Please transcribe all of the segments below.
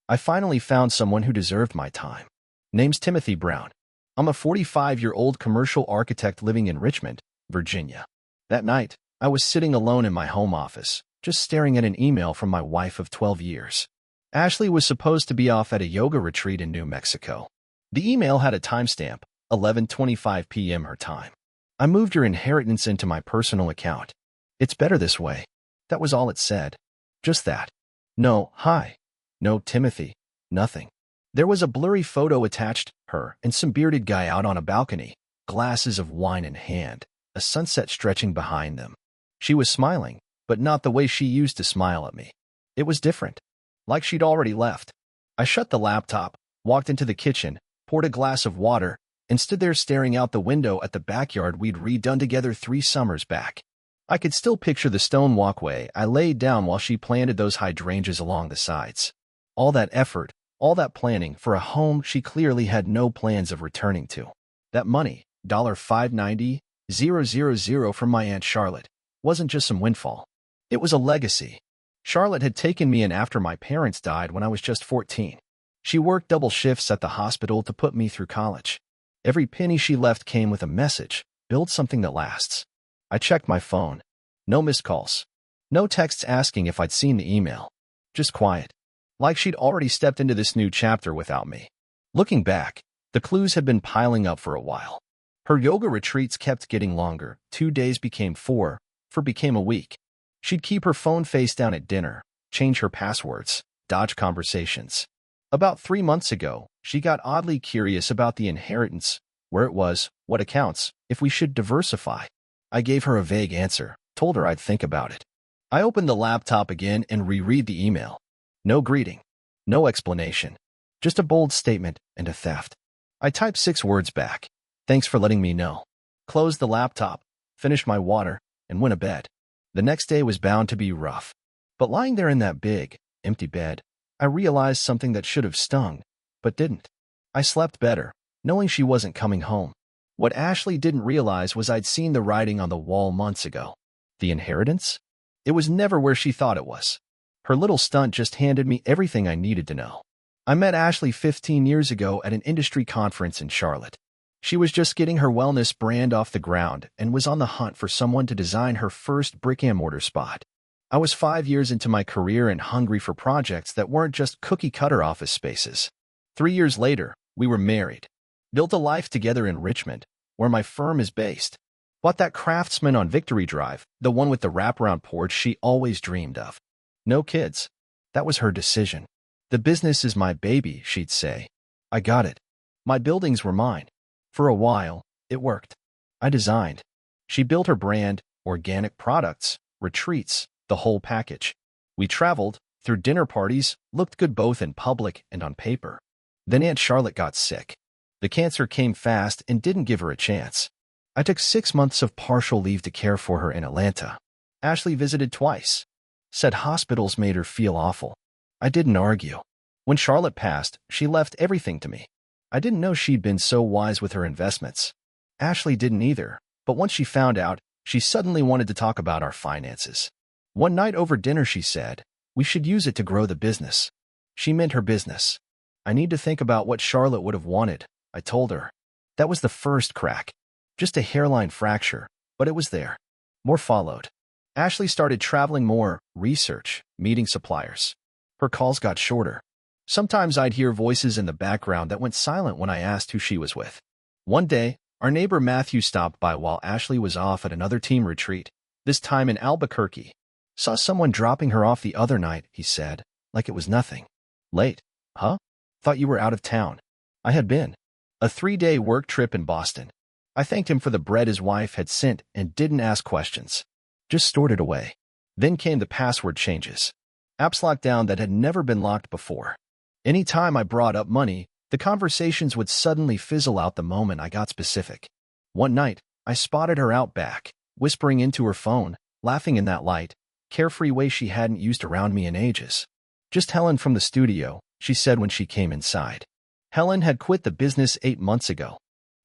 I finally found someone who deserved my time. Name's Timothy Brown. I'm a 45-year-old commercial architect living in Richmond, Virginia. That night, I was sitting alone in my home office, just staring at an email from my wife of 12 years. Ashley was supposed to be off at a yoga retreat in New Mexico. The email had a timestamp, 11:25 p.m. her time. I moved your inheritance into my personal account. It's better this way. That was all it said. Just that. No, hi. No, Timothy. Nothing. There was a blurry photo attached, her and some bearded guy out on a balcony, glasses of wine in hand, a sunset stretching behind them. She was smiling, but not the way she used to smile at me. It was different. Like she'd already left. I shut the laptop, walked into the kitchen, poured a glass of water, and stood there staring out the window at the backyard we'd redone together 3 summers back. I could still picture the stone walkway I laid down while she planted those hydrangeas along the sides. All that effort, all that planning for a home she clearly had no plans of returning to. That money, $590,000 from my Aunt Charlotte, wasn't just some windfall. It was a legacy. Charlotte had taken me in after my parents died when I was just 14. She worked double shifts at the hospital to put me through college. Every penny she left came with a message: build something that lasts. I checked my phone. No missed calls. No texts asking if I'd seen the email. Just quiet. Like she'd already stepped into this new chapter without me. Looking back, the clues had been piling up for a while. Her yoga retreats kept getting longer. 2 days became 4, 4 became a week. She'd keep her phone face down at dinner, change her passwords, dodge conversations. About 3 months ago, she got oddly curious about the inheritance, where it was, what accounts, if we should diversify. I gave her a vague answer, told her I'd think about it. I opened the laptop again and reread the email. No greeting. No explanation. Just a bold statement and a theft. I typed 6 words back. Thanks for letting me know. Closed the laptop, finished my water, and went to bed. The next day was bound to be rough. But lying there in that big, empty bed, I realized something that should have stung, but didn't. I slept better, knowing she wasn't coming home. What Ashley didn't realize was I'd seen the writing on the wall months ago. The inheritance? It was never where she thought it was. Her little stunt just handed me everything I needed to know. I met Ashley 15 years ago at an industry conference in Charlotte. She was just getting her wellness brand off the ground and was on the hunt for someone to design her first brick-and-mortar spot. I was 5 years into my career and hungry for projects that weren't just cookie-cutter office spaces. 3 years later, we were married. Built a life together in Richmond, where my firm is based. Bought that Craftsman on Victory Drive, the one with the wraparound porch she always dreamed of. No kids. That was her decision. The business is my baby, she'd say. I got it. My buildings were mine. For a while, it worked. I designed. She built her brand, organic products, retreats, the whole package. We traveled, threw dinner parties, looked good both in public and on paper. Then Aunt Charlotte got sick. The cancer came fast and didn't give her a chance. I took 6 months of partial leave to care for her in Atlanta. Ashley visited twice. Said hospitals made her feel awful. I didn't argue. When Charlotte passed, she left everything to me. I didn't know she'd been so wise with her investments. Ashley didn't either, but once she found out, she suddenly wanted to talk about our finances. One night over dinner she said, we should use it to grow the business. She meant her business. I need to think about what Charlotte would have wanted, I told her. That was the first crack. Just a hairline fracture, but it was there. More followed. Ashley started traveling more, research, meeting suppliers. Her calls got shorter. Sometimes I'd hear voices in the background that went silent when I asked who she was with. One day, our neighbor Matthew stopped by while Ashley was off at another team retreat, this time in Albuquerque. Saw someone dropping her off the other night, he said, like it was nothing. Late, huh? Thought you were out of town. I had been. A 3-day work trip in Boston. I thanked him for the bread his wife had sent and didn't ask questions. Just stored it away. Then came the password changes. Apps locked down that had never been locked before. Any time I brought up money, the conversations would suddenly fizzle out the moment I got specific. One night, I spotted her out back, whispering into her phone, laughing in that light, carefree way she hadn't used around me in ages. Just Helen from the studio, she said when she came inside. Helen had quit the business 8 months ago.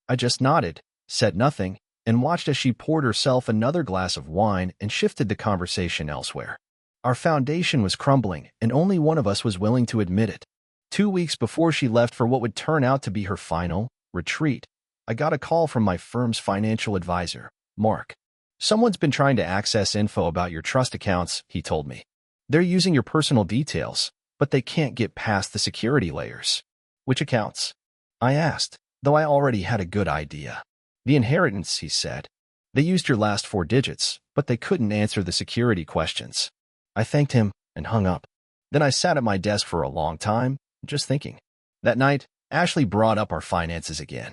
I just nodded, said nothing, and watched as she poured herself another glass of wine and shifted the conversation elsewhere. Our foundation was crumbling, and only one of us was willing to admit it. 2 weeks before she left for what would turn out to be her final retreat, I got a call from my firm's financial advisor, Mark. Someone's been trying to access info about your trust accounts, he told me. They're using your personal details, but they can't get past the security layers. Which accounts? I asked, though I already had a good idea. The inheritance, he said. They used your last 4 digits, but they couldn't answer the security questions. I thanked him and hung up. Then I sat at my desk for a long time, just thinking. That night, Ashley brought up our finances again.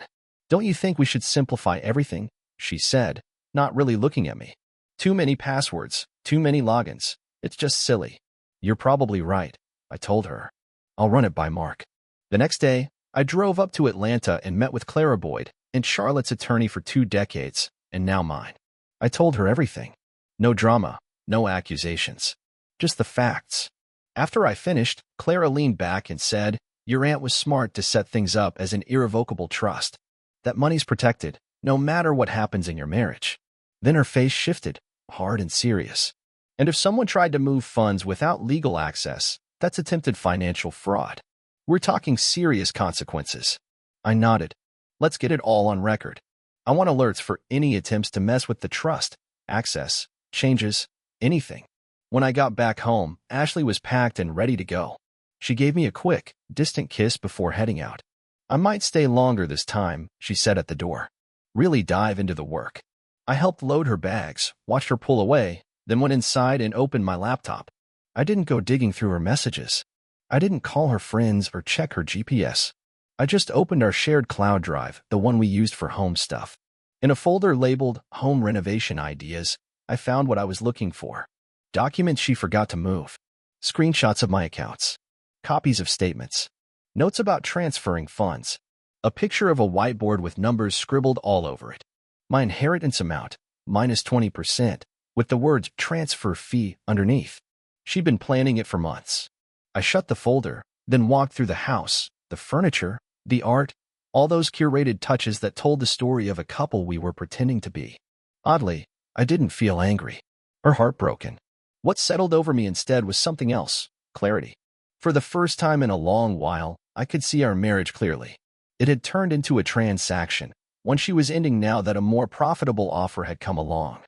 Don't you think we should simplify everything? She said, not really looking at me. Too many passwords, too many logins. It's just silly. You're probably right, I told her. I'll run it by Mark. The next day, I drove up to Atlanta and met with Clara Boyd, and Charlotte's attorney for 2 decades, and now mine. I told her everything. No drama, no accusations. Just the facts. After I finished, Clara leaned back and said, your aunt was smart to set things up as an irrevocable trust. That money's protected, no matter what happens in your marriage. Then her face shifted, hard and serious. And if someone tried to move funds without legal access, that's attempted financial fraud. We're talking serious consequences. I nodded. Let's get it all on record. I want alerts for any attempts to mess with the trust, access, changes, anything. When I got back home, Ashley was packed and ready to go. She gave me a quick, distant kiss before heading out. I might stay longer this time, she said at the door. Really dive into the work. I helped load her bags, watched her pull away, then went inside and opened my laptop. I didn't go digging through her messages. I didn't call her friends or check her GPS. I just opened our shared cloud drive, the one we used for home stuff. In a folder labeled Home Renovation Ideas, I found what I was looking for. Documents she forgot to move. Screenshots of my accounts. Copies of statements. Notes about transferring funds. A picture of a whiteboard with numbers scribbled all over it. My inheritance amount, minus 20%, with the words transfer fee underneath. She'd been planning it for months. I shut the folder, then walked through the house, the furniture, the art, all those curated touches that told the story of a couple we were pretending to be. Oddly, I didn't feel angry or heartbroken. What settled over me instead was something else, clarity. For the first time in a long while, I could see our marriage clearly. It had turned into a transaction, one she was ending now that a more profitable offer had come along.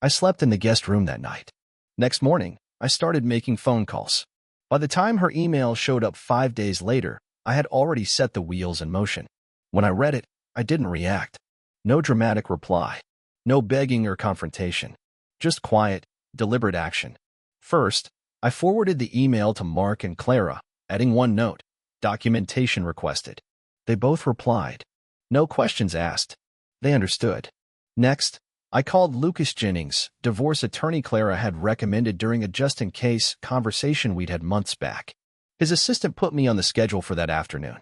I slept in the guest room that night. Next morning, I started making phone calls. By the time her email showed up 5 days later, I had already set the wheels in motion. When I read it, I didn't react. No dramatic reply. No begging or confrontation. Just quiet, deliberate action. First, I forwarded the email to Mark and Clara, adding one note, documentation requested. They both replied. No questions asked. They understood. Next, I called Lucas Jennings, divorce attorney Clara had recommended during a just-in-case conversation we'd had months back. His assistant put me on the schedule for that afternoon.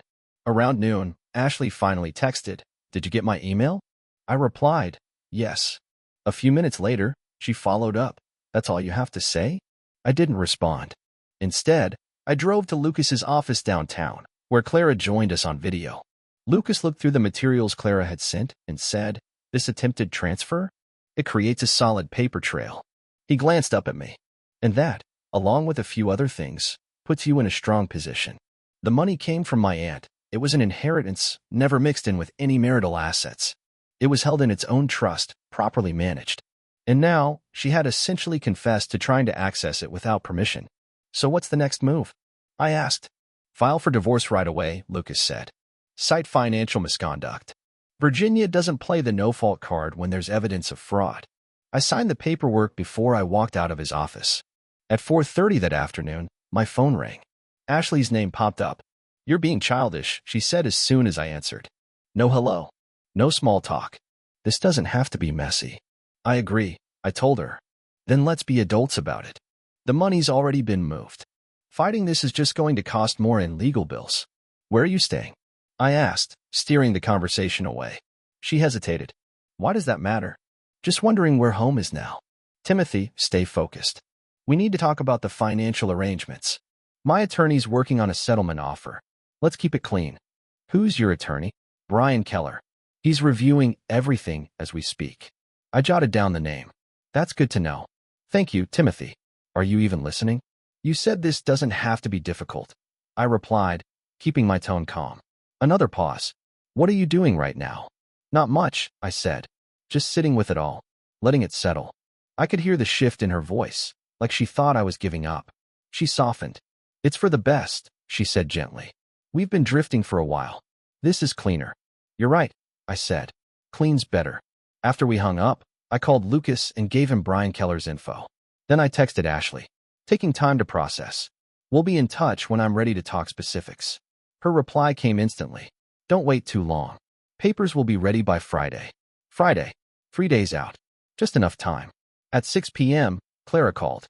Around noon, Ashley finally texted, "Did you get my email?" I replied, "Yes." A few minutes later, she followed up, "That's all you have to say?" I didn't respond. Instead, I drove to Lucas's office downtown, where Clara joined us on video. Lucas looked through the materials Clara had sent and said, "This attempted transfer? It creates a solid paper trail." He glanced up at me. "And that, along with a few other things, puts you in a strong position. The money came from my aunt. It was an inheritance, never mixed in with any marital assets. It was held in its own trust, properly managed. And now, she had essentially confessed to trying to access it without permission. So what's the next move?" I asked. "File for divorce right away," Lucas said. "Cite financial misconduct. Virginia doesn't play the no-fault card when there's evidence of fraud." I signed the paperwork before I walked out of his office. At 4:30 that afternoon, my phone rang. Ashley's name popped up. "You're being childish," she said as soon as I answered. "No hello. No small talk. This doesn't have to be messy." "I agree," I told her. "Then let's be adults about it. The money's already been moved. Fighting this is just going to cost more in legal bills." "Where are you staying?" I asked, steering the conversation away. She hesitated. "Why does that matter?" "Just wondering where home is now." "Timothy, stay focused. We need to talk about the financial arrangements. My attorney's working on a settlement offer. Let's keep it clean." "Who's your attorney?" "Brian Keller. He's reviewing everything as we speak." I jotted down the name. "That's good to know. Thank you, Timothy. Are you even listening?" "You said this doesn't have to be difficult." I replied, keeping my tone calm. Another pause. What are you doing right now? Not much, I said. Just sitting with it all, letting it settle. I could hear the shift in her voice, like she thought I was giving up. She softened. It's for the best, she said gently. We've been drifting for a while. This is cleaner. You're right, I said. Clean's better. After we hung up, I called Lucas and gave him Brian Keller's info. Then I texted Ashley, taking time to process. We'll be in touch when I'm ready to talk specifics. Her reply came instantly. Don't wait too long. Papers will be ready by Friday. Friday. 3 days out. Just enough time. At 6 p.m., Clara called.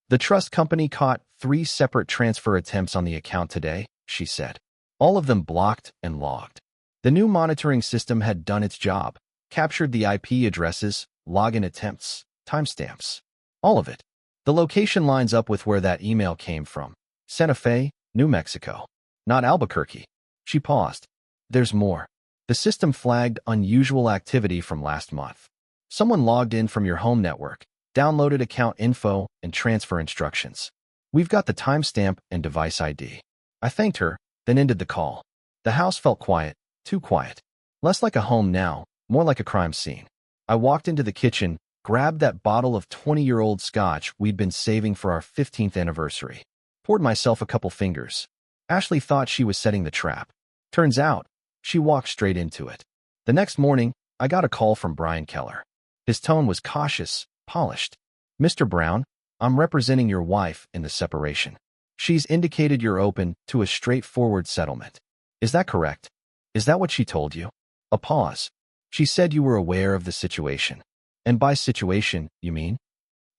The trust company caught 3 separate transfer attempts on the account today, she said. All of them blocked and logged. The new monitoring system had done its job, captured the IP addresses, login attempts, timestamps. All of it. The location lines up with where that email came from. Santa Fe, New Mexico. Not Albuquerque. She paused. There's more. The system flagged unusual activity from last month. Someone logged in from your home network, downloaded account info and transfer instructions. We've got the timestamp and device ID. I thanked her, then ended the call. The house felt quiet, too quiet. Less like a home now, more like a crime scene. I walked into the kitchen, grabbed that bottle of 20-year-old scotch we'd been saving for our 15th anniversary. Poured myself a couple fingers. Ashley thought she was setting the trap. Turns out, she walked straight into it. The next morning, I got a call from Brian Keller. His tone was cautious, polished. Mr. Brown, I'm representing your wife in the separation. She's indicated you're open to a straightforward settlement. Is that correct? Is that what she told you? A pause. She said you were aware of the situation. And by situation, you mean?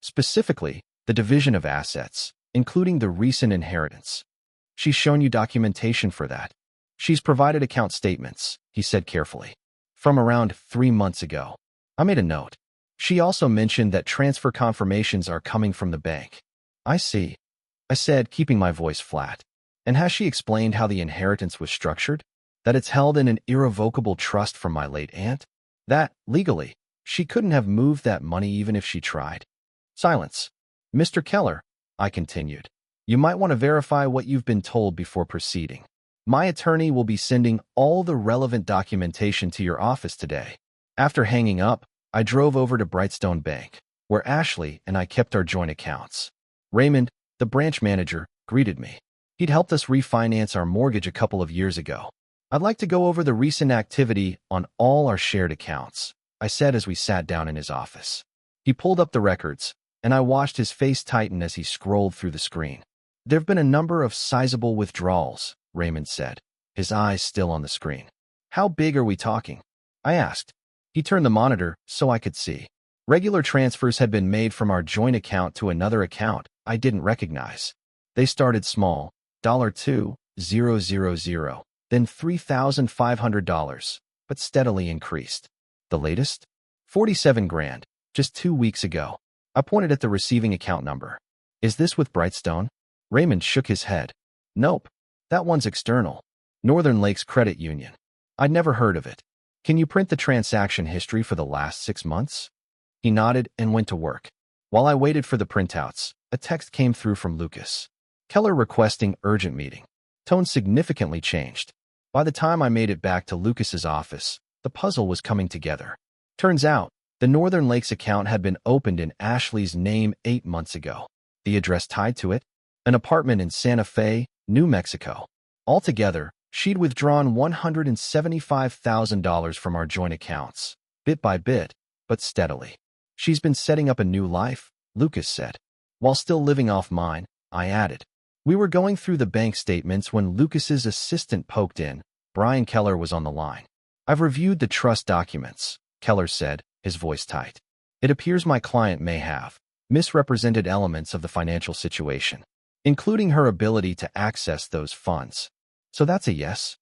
Specifically, the division of assets, including the recent inheritance. She's shown you documentation for that. She's provided account statements, he said carefully. From around 3 months ago. I made a note. She also mentioned that transfer confirmations are coming from the bank. I see. I said, keeping my voice flat. And has she explained how the inheritance was structured? That it's held in an irrevocable trust from my late aunt? That, legally, she couldn't have moved that money even if she tried. Silence. Mr. Keller, I continued, you might want to verify what you've been told before proceeding. My attorney will be sending all the relevant documentation to your office today. After hanging up, I drove over to Brightstone Bank, where Ashley and I kept our joint accounts. Raymond, the branch manager, greeted me. He'd helped us refinance our mortgage a couple of years ago. I'd like to go over the recent activity on all our shared accounts, I said as we sat down in his office. He pulled up the records, and I watched his face tighten as he scrolled through the screen. There've been a number of sizable withdrawals, Raymond said, his eyes still on the screen. How big are we talking? I asked. He turned the monitor so I could see. Regular transfers had been made from our joint account to another account I didn't recognize. They started small, $2,000, then $3,500, but steadily increased. The latest? 47 grand, just 2 weeks ago. I pointed at the receiving account number. Is this with Brightstone? Raymond shook his head. Nope. That one's external. Northern Lakes Credit Union. I'd never heard of it. Can you print the transaction history for the last 6 months? He nodded and went to work. While I waited for the printouts, a text came through from Lucas. Keller requesting urgent meeting. Tone significantly changed. By the time I made it back to Lucas's office, the puzzle was coming together. Turns out, the Northern Lakes account had been opened in Ashley's name 8 months ago. The address tied to it? An apartment in Santa Fe, New Mexico. Altogether, she'd withdrawn $175,000 from our joint accounts, bit by bit, but steadily. She's been setting up a new life, Lucas said. While still living off mine, I added. We were going through the bank statements when Lucas's assistant poked in. Brian Keller was on the line. I've reviewed the trust documents, Keller said, his voice tight. It appears my client may have misrepresented elements of the financial situation, including her ability to access those funds. So that's a yes?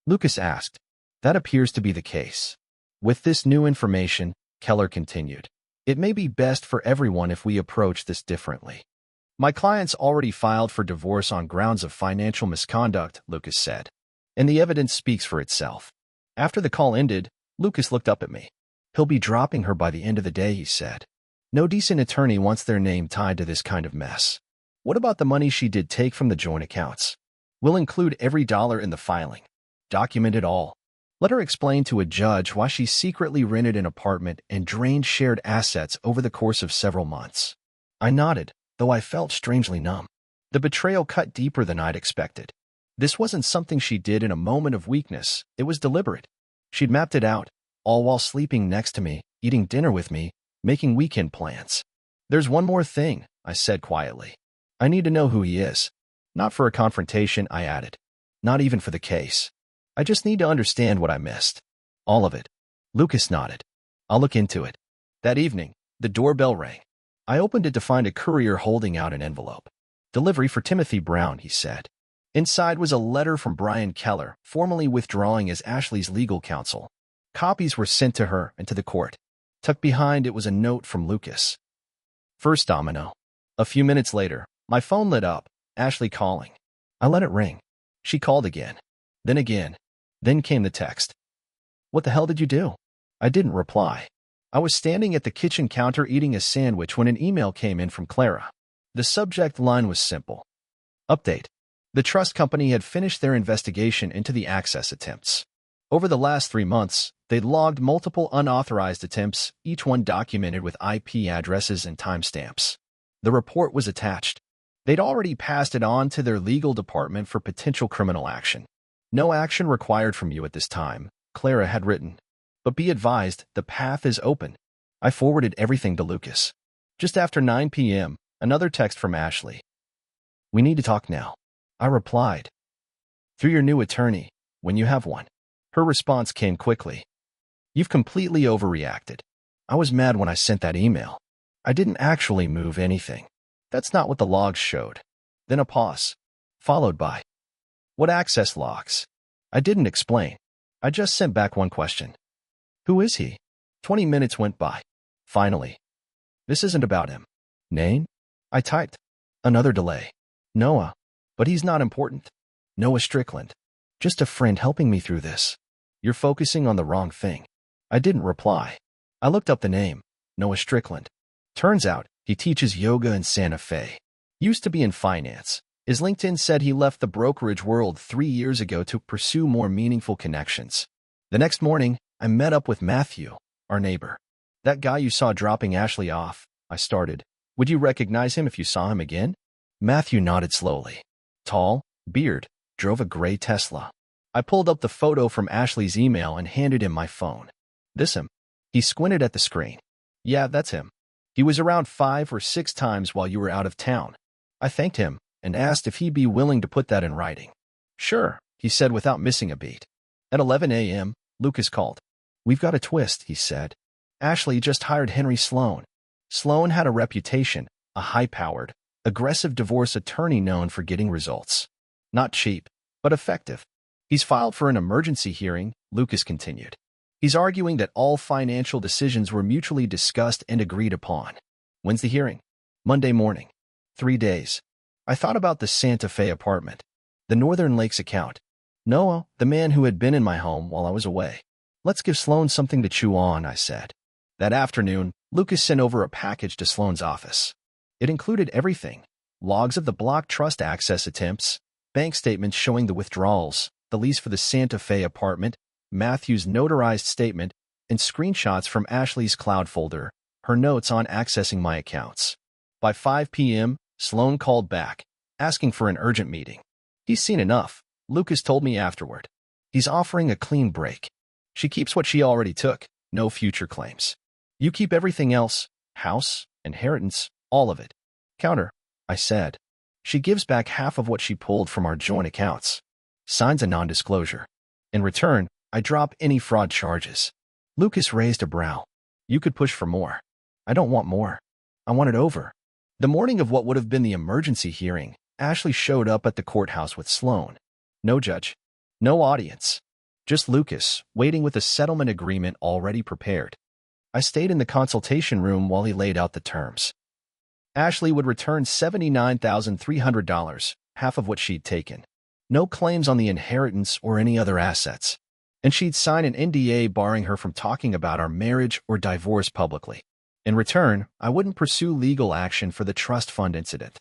Lucas asked. That appears to be the case. With this new information, Keller continued, it may be best for everyone if we approach this differently. My client's already filed for divorce on grounds of financial misconduct, Lucas said, and the evidence speaks for itself. After the call ended, Lucas looked up at me. He'll be dropping her by the end of the day, he said. No decent attorney wants their name tied to this kind of mess. What about the money she did take from the joint accounts? We'll include every dollar in the filing. Document it all. Let her explain to a judge why she secretly rented an apartment and drained shared assets over the course of several months. I nodded, though I felt strangely numb. The betrayal cut deeper than I'd expected. This wasn't something she did in a moment of weakness. It was deliberate. She'd mapped it out, all while sleeping next to me, eating dinner with me, making weekend plans. There's one more thing, I said quietly. I need to know who he is. Not for a confrontation, I added. Not even for the case. I just need to understand what I missed. All of it. Lucas nodded. I'll look into it. That evening, the doorbell rang. I opened it to find a courier holding out an envelope. Delivery for Timothy Brown, he said. Inside was a letter from Brian Keller, formally withdrawing as Ashley's legal counsel. Copies were sent to her and to the court. Tucked behind it was a note from Lucas. First domino. A few minutes later, my phone lit up, Ashley calling. I let it ring. She called again. Then again. Then came the text. What the hell did you do? I didn't reply. I was standing at the kitchen counter eating a sandwich when an email came in from Clara. The subject line was simple. Update. The trust company had finished their investigation into the access attempts. Over the last 3 months, they'd logged multiple unauthorized attempts, each one documented with IP addresses and timestamps. The report was attached. They'd already passed it on to their legal department for potential criminal action. No action required from you at this time, Clara had written. But be advised, the path is open. I forwarded everything to Lucas. Just after 9 p.m., another text from Ashley. We need to talk now. I replied. Through your new attorney, when you have one. Her response came quickly. You've completely overreacted. I was mad when I sent that email. I didn't actually move anything. That's not what the logs showed. Then a pause, followed by, what access logs? I didn't explain. I just sent back one question. Who is he? 20 minutes went by. Finally, this isn't about him. Name? I typed. Another delay. Noah. But he's not important. Noah Strickland. Just a friend helping me through this. You're focusing on the wrong thing. I didn't reply. I looked up the name. Noah Strickland. Turns out, he teaches yoga in Santa Fe. Used to be in finance. His LinkedIn said he left the brokerage world 3 years ago to pursue more meaningful connections. The next morning, I met up with Matthew, our neighbor. That guy you saw dropping Ashley off, I started. Would you recognize him if you saw him again? Matthew nodded slowly. Tall, beard, drove a gray Tesla. I pulled up the photo from Ashley's email and handed him my phone. This him? He squinted at the screen. Yeah, that's him. He was around 5 or 6 times while you were out of town. I thanked him and asked if he'd be willing to put that in writing. Sure, he said without missing a beat. At 11 a.m., Lucas called. We've got a twist, he said. Ashley just hired Henry Sloan. Sloan had a reputation, a high-powered, aggressive divorce attorney known for getting results. Not cheap, but effective. He's filed for an emergency hearing, Lucas continued. He's arguing that all financial decisions were mutually discussed and agreed upon. When's the hearing? Monday morning. 3 days. I thought about the Santa Fe apartment, the Northern Lakes account. Noah, the man who had been in my home while I was away. Let's give Sloan something to chew on, I said. That afternoon, Lucas sent over a package to Sloan's office. It included everything. Logs of the block trust access attempts, bank statements showing the withdrawals, the lease for the Santa Fe apartment, Matthew's notarized statement, and screenshots from Ashley's cloud folder, her notes on accessing my accounts. By 5 p.m., Sloan called back, asking for an urgent meeting. He's seen enough, Lucas told me afterward. He's offering a clean break. She keeps what she already took, no future claims. You keep everything else, house, inheritance, all of it. Counter, I said. She gives back half of what she pulled from our joint accounts. Signs a non-disclosure. In return, I drop any fraud charges. Lucas raised a brow. You could push for more. I don't want more. I want it over. The morning of what would have been the emergency hearing, Ashley showed up at the courthouse with Sloan. No judge. No audience. Just Lucas, waiting with a settlement agreement already prepared. I stayed in the consultation room while he laid out the terms. Ashley would return $79,300, half of what she'd taken. No claims on the inheritance or any other assets. And she'd sign an NDA barring her from talking about our marriage or divorce publicly. In return, I wouldn't pursue legal action for the trust fund incident.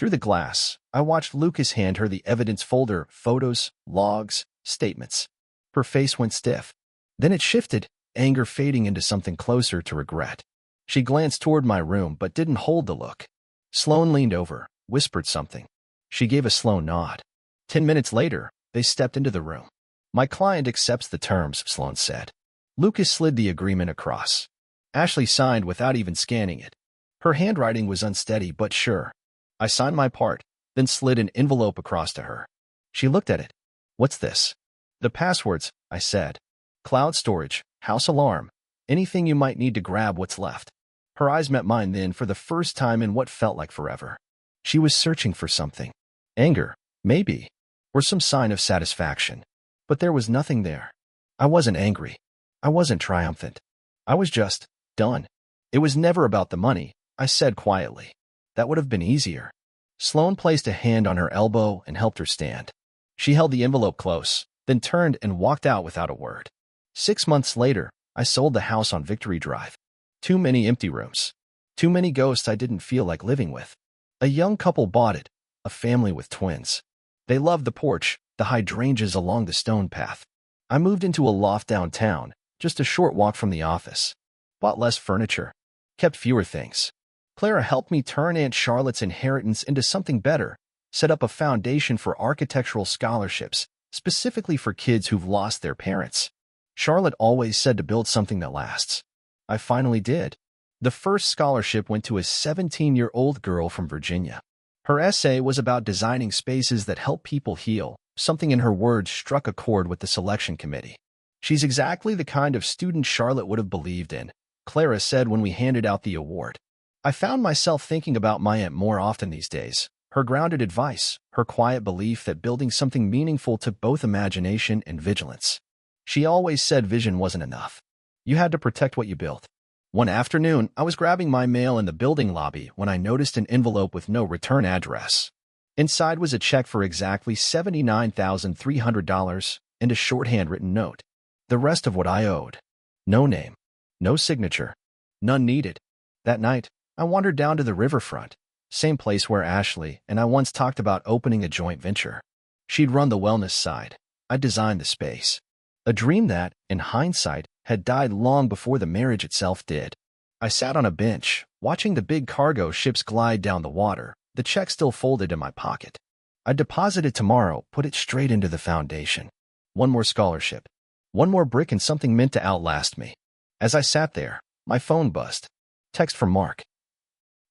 Through the glass, I watched Lucas hand her the evidence folder, photos, logs, statements. Her face went stiff. Then it shifted, anger fading into something closer to regret. She glanced toward my room but didn't hold the look. Sloan leaned over, whispered something. She gave a slow nod. 10 minutes later, they stepped into the room. My client accepts the terms, Sloan said. Lucas slid the agreement across. Ashley signed without even scanning it. Her handwriting was unsteady but sure. I signed my part, then slid an envelope across to her. She looked at it. What's this? The passwords, I said. Cloud storage, house alarm, anything you might need to grab what's left. Her eyes met mine then for the first time in what felt like forever. She was searching for something. Anger, maybe, or some sign of satisfaction. But there was nothing there. I wasn't angry. I wasn't triumphant. I was just done. It was never about the money, I said quietly. That would have been easier. Sloan placed a hand on her elbow and helped her stand. She held the envelope close, then turned and walked out without a word. 6 months later, I sold the house on Victory Drive. Too many empty rooms. Too many ghosts I didn't feel like living with. A young couple bought it, a family with twins. They loved the porch, the hydrangeas along the stone path. I moved into a loft downtown, just a short walk from the office. Bought less furniture. Kept fewer things. Clara helped me turn Aunt Charlotte's inheritance into something better, set up a foundation for architectural scholarships, specifically for kids who've lost their parents. Charlotte always said to build something that lasts. I finally did. The first scholarship went to a 17-year-old girl from Virginia. Her essay was about designing spaces that help people heal. Something in her words struck a chord with the selection committee. She's exactly the kind of student Charlotte would have believed in, Clara said when we handed out the award. I found myself thinking about my aunt more often these days. Her grounded advice, her quiet belief that building something meaningful took both imagination and vigilance. She always said vision wasn't enough. You had to protect what you built. One afternoon, I was grabbing my mail in the building lobby when I noticed an envelope with no return address. Inside was a check for exactly $79,300 and a shorthand-written note. The rest of what I owed. No name. No signature. None needed. That night, I wandered down to the riverfront, same place where Ashley and I once talked about opening a joint venture. She'd run the wellness side. I designed the space. A dream that, in hindsight, had died long before the marriage itself did. I sat on a bench, watching the big cargo ships glide down the water, the check still folded in my pocket. I'd deposit it tomorrow, put it straight into the foundation. One more scholarship. One more brick and something meant to outlast me. As I sat there, my phone buzzed. Text from Mark.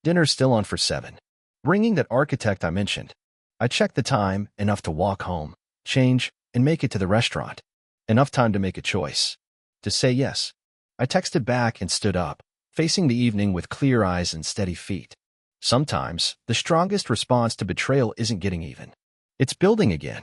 Dinner's still on for 7. Ringing that architect I mentioned. I checked the time, enough to walk home, change, and make it to the restaurant. Enough time to make a choice. To say yes. I texted back and stood up, facing the evening with clear eyes and steady feet. Sometimes, the strongest response to betrayal isn't getting even. It's building again.